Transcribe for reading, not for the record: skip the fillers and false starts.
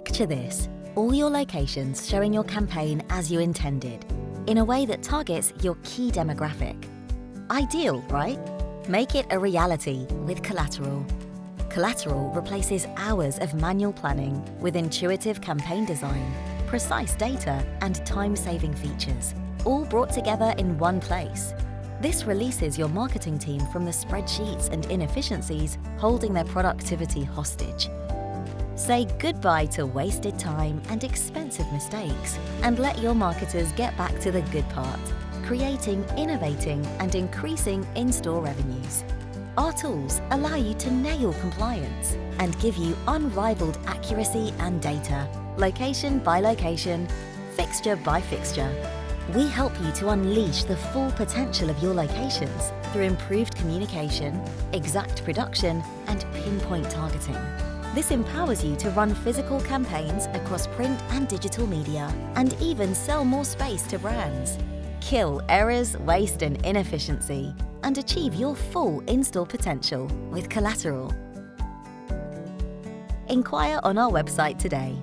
Picture this, all your locations showing your campaign as you intended, in a way that targets your key demographic. Ideal, right? Make it a reality with Colateral. Colateral replaces hours of manual planning with intuitive campaign design, precise data, and time-saving features, all brought together in one place. This releases your marketing team from the spreadsheets and inefficiencies holding their productivity hostage. Say goodbye to wasted time and expensive mistakes, and let your marketers get back to the good part, creating, innovating, and increasing in-store revenues. Our tools allow you to nail compliance and give you unrivaled accuracy and data, location by location, fixture by fixture. We help you to unleash the full potential of your locations through improved communication, exact production, and pinpoint targeting. This empowers you to run physical campaigns across print and digital media, and even sell more space to brands. Kill errors, waste, and inefficiency, and achieve your full in-store potential with Colateral. Inquire on our website today.